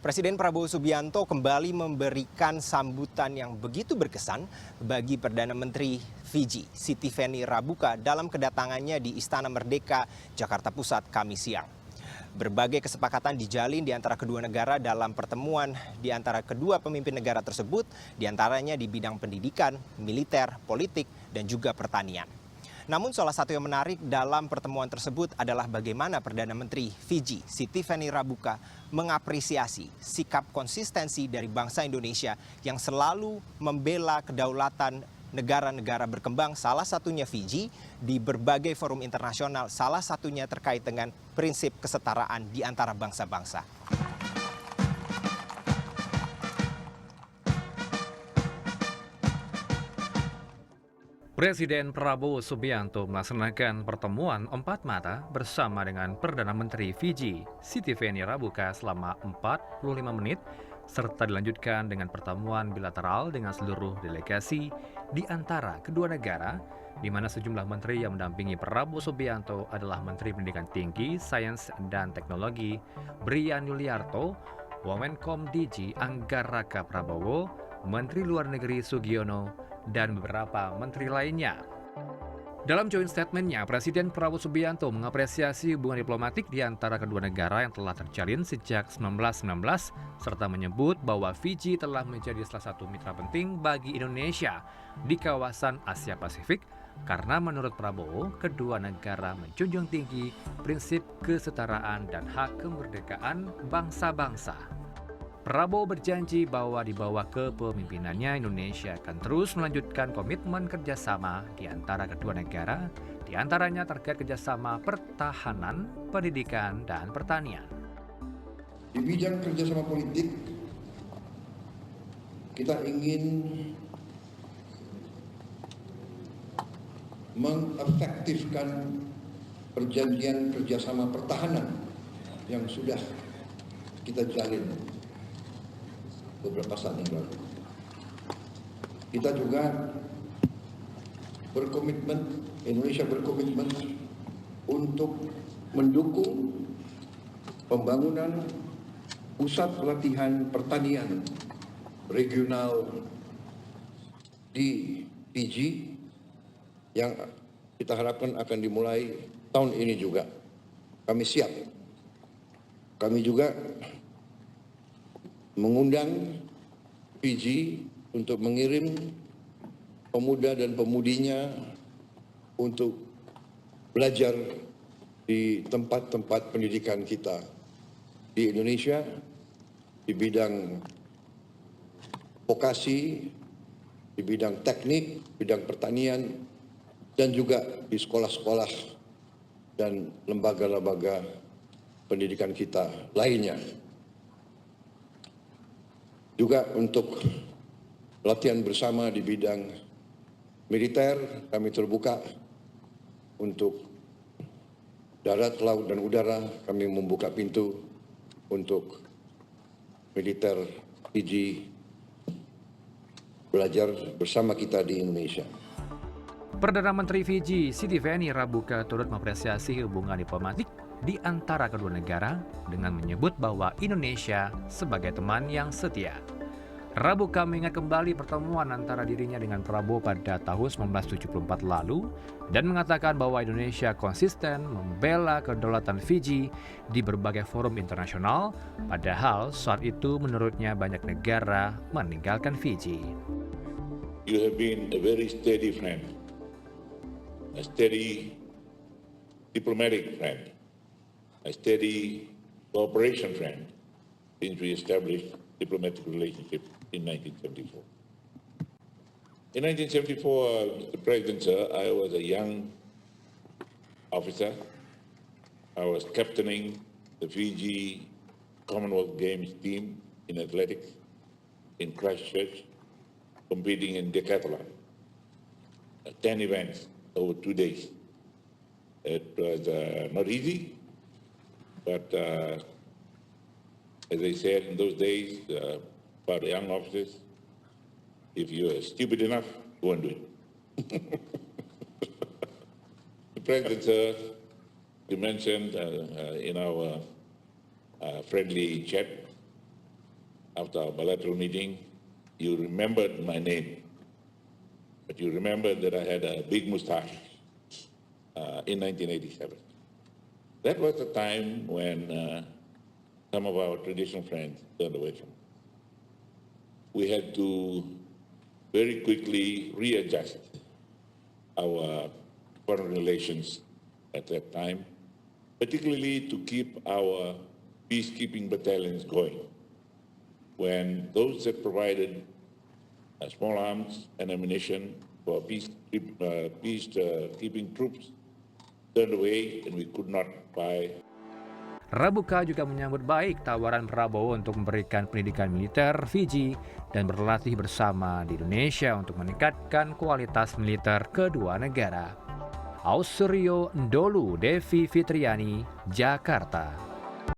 Presiden Prabowo Subianto kembali memberikan sambutan yang begitu berkesan bagi Perdana Menteri Fiji, Siti Feni Rabuka dalam kedatangannya di Istana Merdeka, Jakarta Pusat, Kamis siang. Berbagai kesepakatan dijalin di antara kedua negara dalam pertemuan di antara kedua pemimpin negara tersebut, di antaranya di bidang pendidikan, militer, politik, dan juga pertanian. Namun salah satu yang menarik dalam pertemuan tersebut adalah bagaimana Perdana Menteri Fiji, Siti Feni Rabuka, mengapresiasi sikap konsistensi dari bangsa Indonesia yang selalu membela kedaulatan negara-negara berkembang, salah satunya Fiji, di berbagai forum internasional, salah satunya terkait dengan prinsip kesetaraan di antara bangsa-bangsa. Presiden Prabowo Subianto melaksanakan pertemuan empat mata bersama dengan Perdana Menteri Fiji, Siti Feni Rabuka selama 45 menit, serta dilanjutkan dengan pertemuan bilateral dengan seluruh delegasi di antara kedua negara, di mana sejumlah menteri yang mendampingi Prabowo Subianto adalah Menteri Pendidikan Tinggi, Sains dan Teknologi, Brian Yuliarto, Wamenkom DG Anggaraka Prabowo, Menteri Luar Negeri Sugiono, dan beberapa menteri lainnya. Dalam joint statement-nya, Presiden Prabowo Subianto mengapresiasi hubungan diplomatik di antara kedua negara yang telah terjalin sejak 1919, serta menyebut bahwa Fiji telah menjadi salah satu mitra penting bagi Indonesia di kawasan Asia Pasifik, karena menurut Prabowo, kedua negara menjunjung tinggi prinsip kesetaraan dan hak kemerdekaan bangsa-bangsa. Prabowo berjanji bahwa di bawah kepemimpinannya Indonesia akan terus melanjutkan komitmen kerjasama di antara kedua negara, di antaranya terkait kerjasama pertahanan, pendidikan, dan pertanian. Di bidang kerjasama politik, kita ingin mengefektifkan perjanjian kerjasama pertahanan yang sudah kita jalin beberapa saat yang lalu. Kita juga berkomitmen, Indonesia berkomitmen untuk mendukung pembangunan pusat pelatihan pertanian regional di Fiji yang kita harapkan akan dimulai tahun ini juga. Kami siap. Kami juga mengundang Fiji untuk mengirim pemuda dan pemudinya untuk belajar di tempat-tempat pendidikan kita di Indonesia, di bidang vokasi, di bidang teknik, bidang pertanian, dan juga di sekolah-sekolah dan lembaga-lembaga pendidikan kita lainnya. Juga untuk latihan bersama di bidang militer, kami terbuka untuk darat, laut, dan udara. Kami membuka pintu untuk militer Fiji belajar bersama kita di Indonesia. Perdana Menteri Fiji, Siti Feni Rabuka, turut mengapresiasi hubungan diplomatik di antara kedua negara dengan menyebut bahwa Indonesia sebagai teman yang setia. Rabuka mengingat kembali pertemuan antara dirinya dengan Prabowo pada tahun 1974 lalu dan mengatakan bahwa Indonesia konsisten membela kedaulatan Fiji di berbagai forum internasional, padahal saat itu menurutnya banyak negara meninggalkan Fiji. You have been a very steady friend, a steady diplomatic friend, a steady cooperation friend since we established diplomatic relationship in 1974. In 1974, Mr. President, sir, I was a young officer. I was captaining the Fiji Commonwealth Games team in athletics in Christchurch, competing in decathlon, 10 events over 2 days. It was not easy, but as I said in those days, about young officers, if you are stupid enough, go and do it. The President, sir, you mentioned in our friendly chat after our bilateral meeting, you remembered my name, but you remembered that I had a big mustache in 1987. That was the time when some of our traditional friends turned away from us. We had to very quickly readjust our foreign relations at that time, particularly to keep our peacekeeping battalions going. When those that provided small arms and ammunition for peacekeeping troops turned away and we could not buy. Rabuka juga menyambut baik tawaran Prabowo untuk memberikan pendidikan militer Fiji dan berlatih bersama di Indonesia untuk meningkatkan kualitas militer kedua negara. Ausrio Ndolu Devi Fitriani, Jakarta.